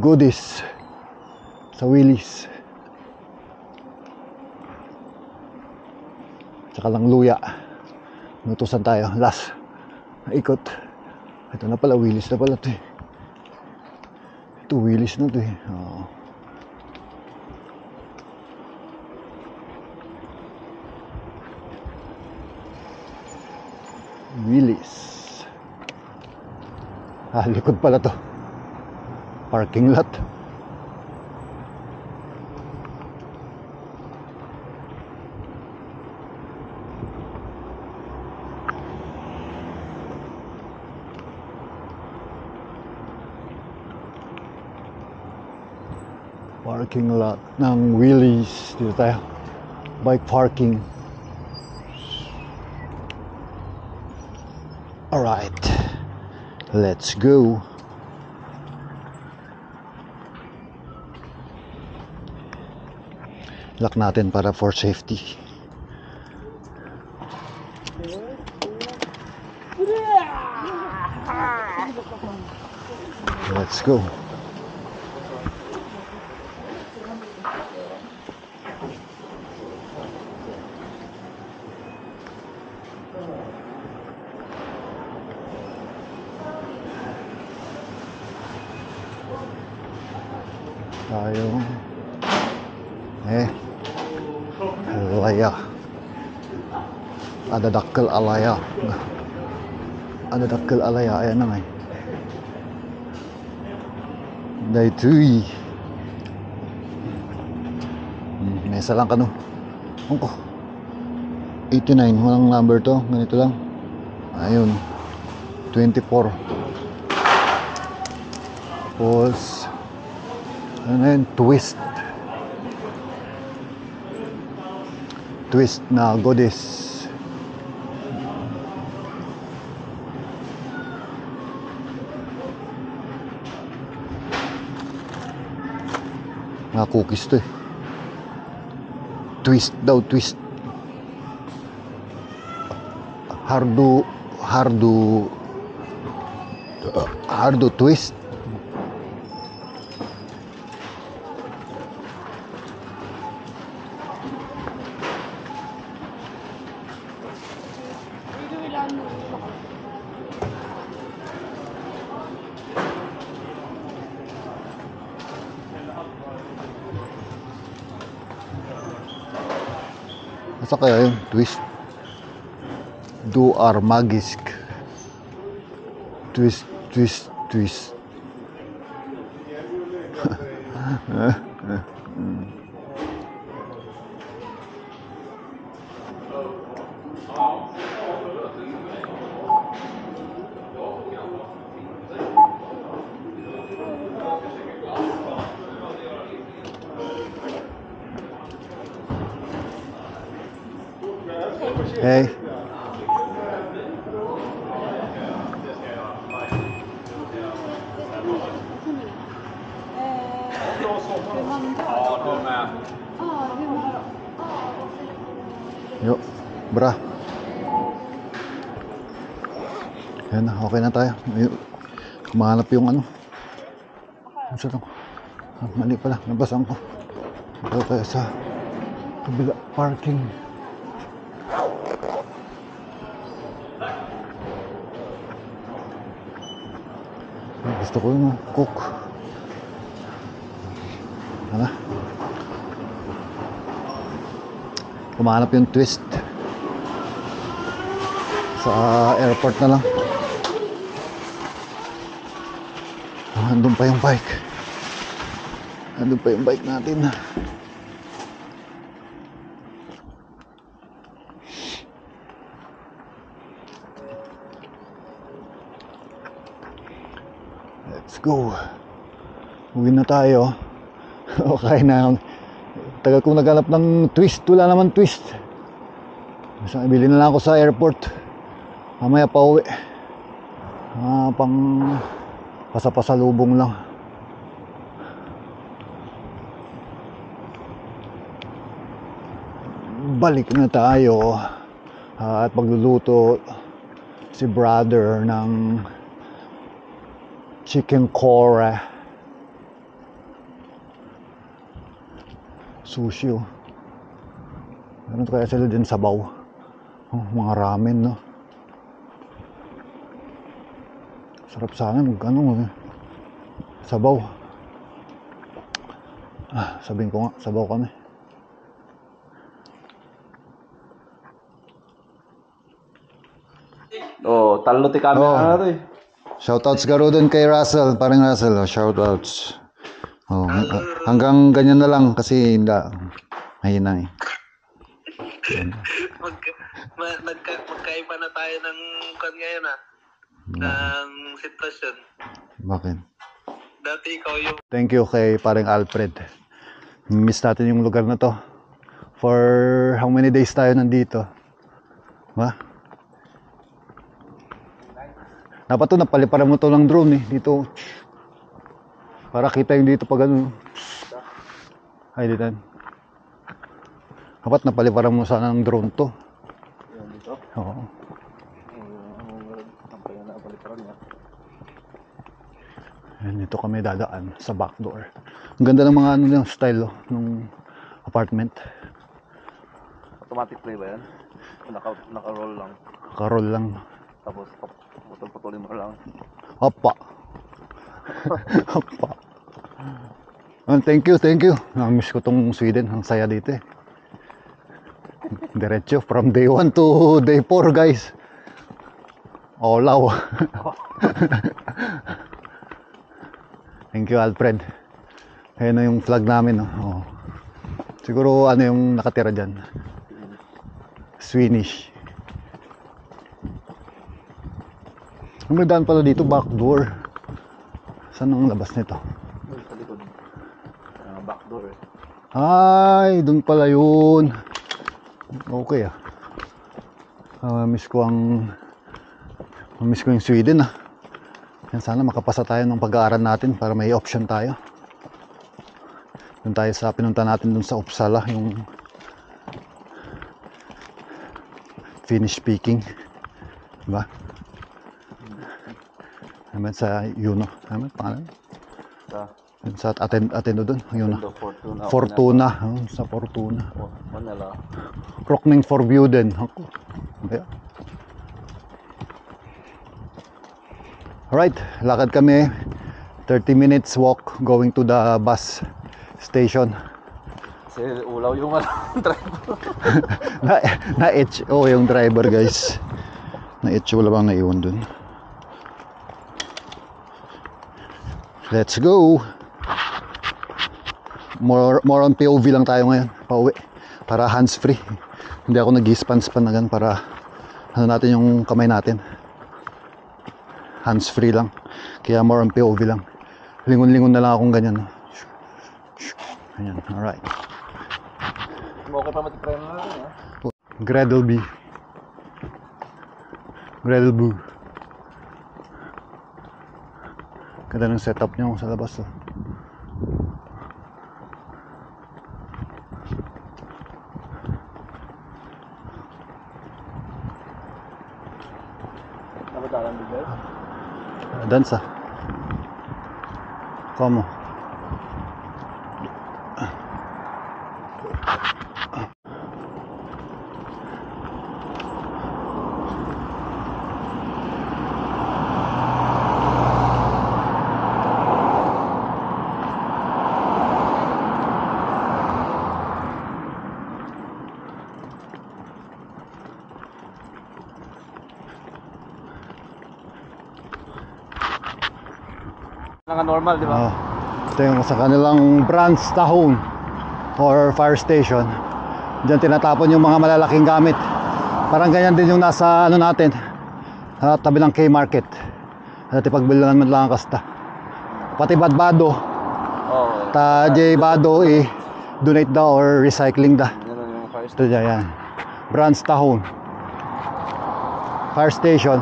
goodies sa Willy's. Tsaka lang luya. Nutusan tayo. Last ikot. Ito na pala, Willy's na pala ito eh. Ito, Willy's na ito eh. Oo. Willy's. Likod pala to. Parking lot. Parking lot ng Willy's. Dito tayo. Bike parking. Alright. Let's go. Lock natin para for safety. Let's go. Tayo alaya adadakkel alaya ayan na nga daytoy mesa lang kano ko 89 walang number to, ganito lang ayun 24 tapos ano yun, twist na goodies. Mga cookies to eh. Twist daw, twist. Hardo twist. Asa kaya yung twist? Duar magisk. Twist. Hey. Yo, bra. Yan na, okay na tayo. Kumahanap yung ano. Ano siya ito? Mali pala, nabasan ko. Ito tayo sa kabila parking. Gusto ko yung cook. Ano? Kumahanap yung twist. Sa airport na lang. Andun pa yung bike. Andun pa yung bike natin. Let's go. Uwi na tayo. Okay na. Tagal kong naghanap ng twist. Wala naman twist. So, ibili na lang ako sa airport. Mamaya pa uwi. Pang pasapasalubong lang. Balik na tayo. At pagluluto si brother ng chicken core. Sushi oh. Meron kaya sila din sabaw. Oh, mga ramen no. Sarap sana mag sabaw. Sabihin ko nga, sabaw kami. Oh, talo ti kami na ito eh. Shoutouts ka doon kay Russell, parang Russell, shoutouts. Oh, hanggang ganyan na lang kasi hindi mahina eh. Magkaiba na tayo ng ngayon ng sitwasyon. Bakit? Dati ikaw yung... Thank you kay parang Alfred. Miss natin yung lugar na to. For how many days tayo nandito? Ba? Dapat to napaliparan mo to ng drone eh. Dito. Para kita yung dito pag ano. Ay, dito. Dapat napaliparan mo sana ng drone to. Dito? Oo. Ayan, dito kami dadaan sa back door. Ang ganda ng mga ano yung style ng apartment. Automatic play ba yan? Naka-roll lang. Naka-roll lang. Tapos putol-putulin mo lang. Opa. Opa. Thank you, thank you. Namiss ko tong Sweden. Ang saya dito eh. Diretso from day 1 to day 4 guys. Olaw. Thank you Alfred. Ayan na yung flag namin no? Oh. Siguro ano yung nakatira dyan. Swedish. Ang daan pala dito, back door. Saan ang labas nito? Sa likod. Back door eh. Ay, doon pala yun. Okay miss ko yung Sweden Yan, sana makapasa tayo ng pag-aaral natin para may option tayo. Doon tayo sa pinunta natin doon sa Uppsala, yung Finnish speaking. Diba? Naman sa Yuno. Naman pangalan? Sa Atendo doon. Yuno. Fortuna. Sa Fortuna. Manila. Krokning Forbuden. Okay. Alright, lakad kami. 30 minutes walk going to the bus station. Kasi ulaw yung driver. Na-HO yung driver guys. Na-HO wala bang naiwan dun. Let's go. More on POV lang tayo ngayon. Pauwi. Para hands free. Hindi ako nag-span-span na gan para ano natin yung kamay natin. Hands free lang. Kaya more on POV lang. Lingon-lingon na lang akong ganyan. Ayan, alright. Okay pa matiprayan na natin Gredelby. Gredelby. Ganda ng setup niya sa labas Napadalan din guys? Dansa. Como? Normal, di ba? Ito yung sa kanilang Brandstahon or fire station. Diyan tinatapon yung mga malalaking gamit. Parang ganyan din yung nasa ano natin, tabi ng K-Market. Dati pagbilangan man lang kasta. Pati Badbado. Ta J Bado donate daw or recycling da. Yan yung fire Ito yan. Brandstahon fire station.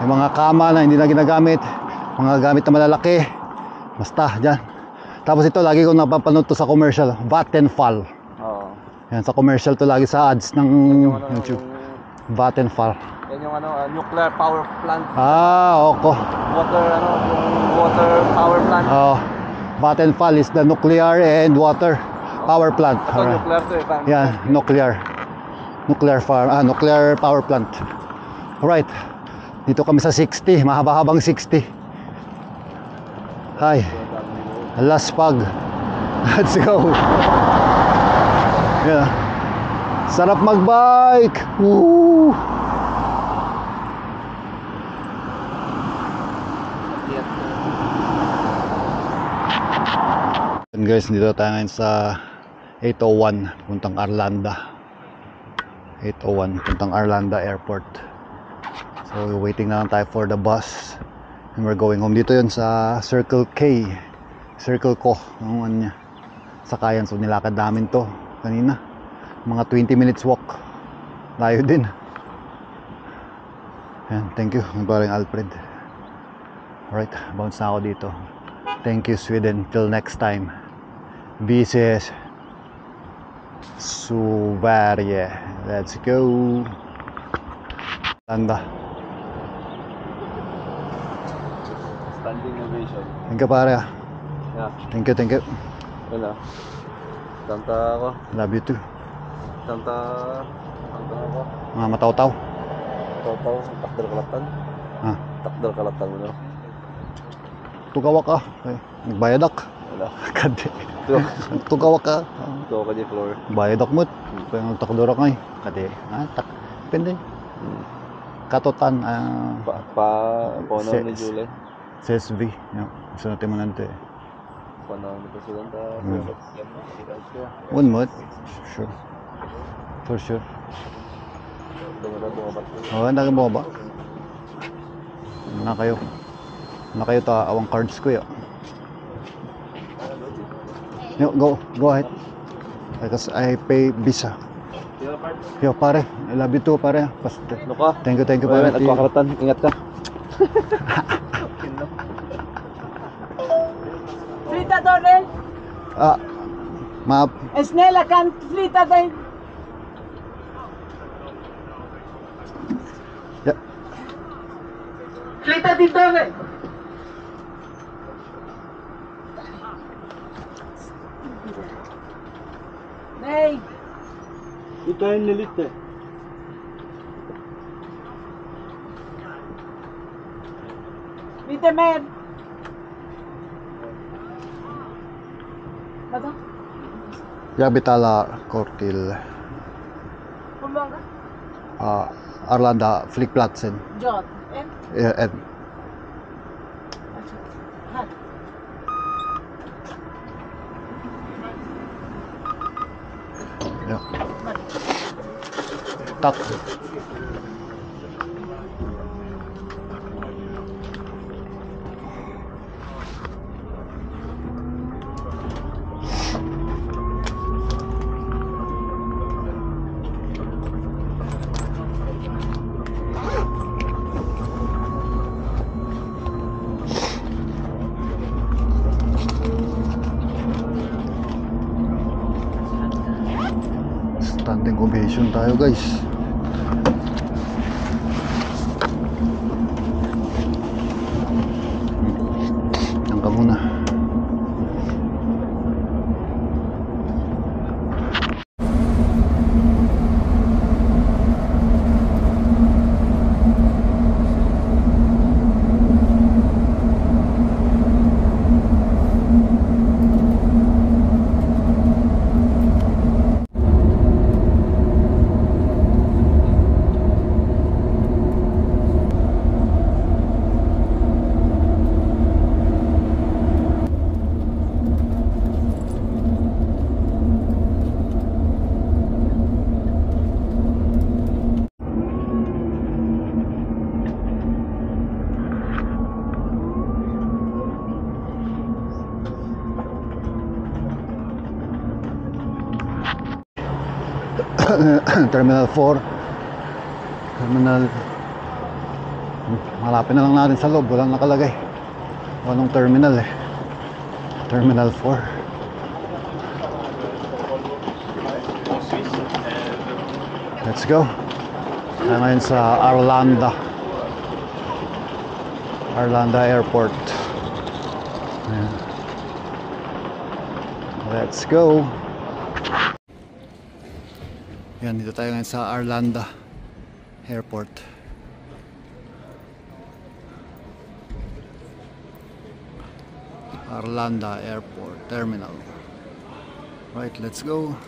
Yung mga kama na hindi na ginagamit, mga gamit na malalaki, basta dyan. Tapos ito lagi kong napapanood to sa commercial, Vattenfall. Yan sa commercial to lagi sa ads ng YouTube. Vattenfall. Yan yung nuclear power plant. Oko. Water power plant. Vattenfall is the nuclear and water Power plant. Ito, Alright. nuclear to eh. Yeah, nuclear farm, nuclear power plant. Alright. Dito kami sa 60, mahaba-habang 60. Hi. Laspag. Let's go. Yeah. Sarap magbike. Woo. And guys, dito tayo ngayon sa 801 puntang Arlanda. 801 puntang Arlanda Airport. So waiting na lang tayo for the bus and we're going home. Dito yun sa Circle K, Circle Ko, ang ano niya, sakayan. So nilakad namin to kanina, mga 20 minutes walk. Layo din. Yan, thank you paring Alfred. Alright, bounce na ako dito. Thank you Sweden, till next time. Vises Sverige. Let's go. Tanda. Standing ovation. Thank you pare. Yeah. Thank you. Wala. Santa ako. Love you too. Santa ako. Mga mataw-taw. Taw-taw. Takdal kalatan. Ha? Takdal kalatan mo na. Tugawak ka. Okay. Nagbayadak. Wala. Kadi. Ito. Tugawak ka. Ito ka di floor. Bayadak mo. Kaya nagtakdura ka eh. Kadi. Tak. Pindi. Katotan. Paunaw ni July. CSV. Yan. Gusto natin mo nante. Paunaw ni Presidente. One month. Sure. For sure. Dumabat. Oo, ang daging bumaba. Na kayo. Na kayo ta awang cards ko ya. Yo, go ahead. Because I pay Visa. Yo pare, I love you too pare. Ano ka? Thank you pare. Nagpakaratan, ingat ka. Flytta dörren! Map. Snälla kan flytta dig! Ja. Flytta din dörren! Nej! Ito yung nilit eh. Lite mer! Vadå? Jag betalar kort till Hur många? Arlanda flygplatsen. Ja, en. En. Här. Ja. Tack. Standing ovation tayo guys. Yan ka muna. Terminal 4. Malapit na lang natin sa loob, walang nakalagay anong terminal eh. Terminal 4. Let's go. Tayo ngayon sa Arlanda Airport. Ayan. Let's go. Yan, dito tayo ngayon sa Arlanda Airport. Arlanda Airport Terminal. Right, let's go.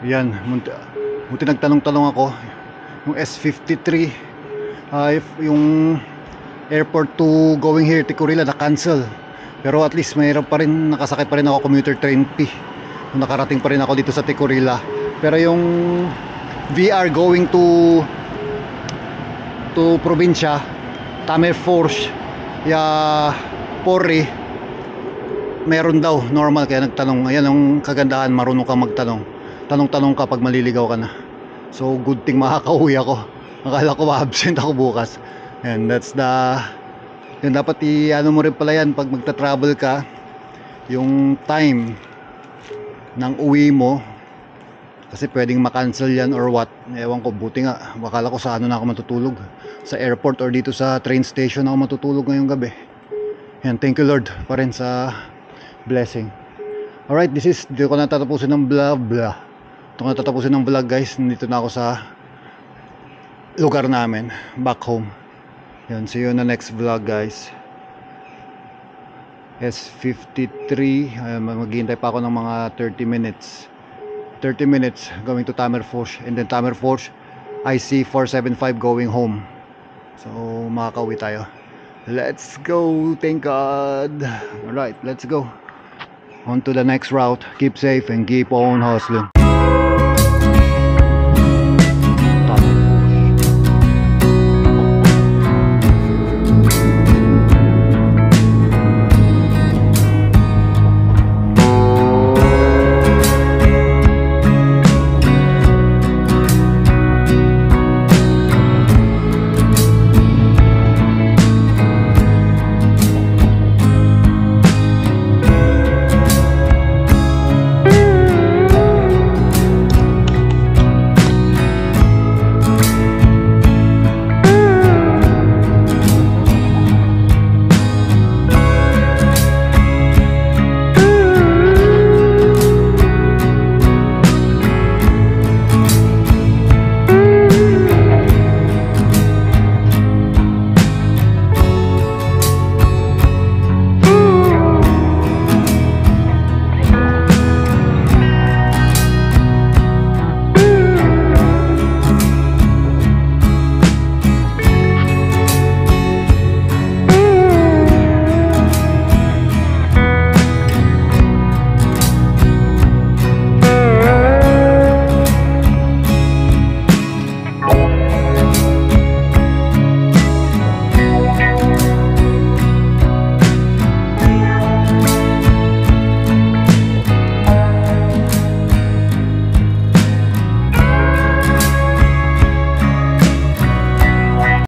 Yan, buti nagtanong-tanong ako. Yung S53, yung airport to going here, Tikurila, na-cancel. Pero at least mayroon pa rin, nakasakay pa rin ako commuter train P. Nakarating pa rin ako dito sa Tikurila. Pero yung VR going to probinsya, Tamerforce, Pori, meron daw, normal. Kaya nagtanong. Ayan ang kagandahan, marunong kang magtanong. Tanong-tanong ka pag maliligaw ka na. So good thing makakauwi ako. Akala ko ma-absent ako bukas. And that's the, yun, dapat ano mo rin pala yan pag magta-travel ka, yung time ng uwi mo, kasi pwedeng ma-cancel yan or what. Ewan ko, buti nga, akala ko sa ano na ako matutulog, sa airport or dito sa train station ako matutulog ngayong gabi. Yan, thank you Lord pa rin sa blessing. Alright, dito ko natatapusin ng blah. Ito ko natatapusin ng vlog guys. Nandito na ako sa lugar namin, back home. Yan, see you in the next vlog guys. S53, maghihintay pa ako ng mga 30 minutes going to Tamerforce, and then Tamerforce IC475 going home. So makakauwi tayo. Let's go, thank God. Alright, let's go on to the next route. Keep safe and keep on hustling.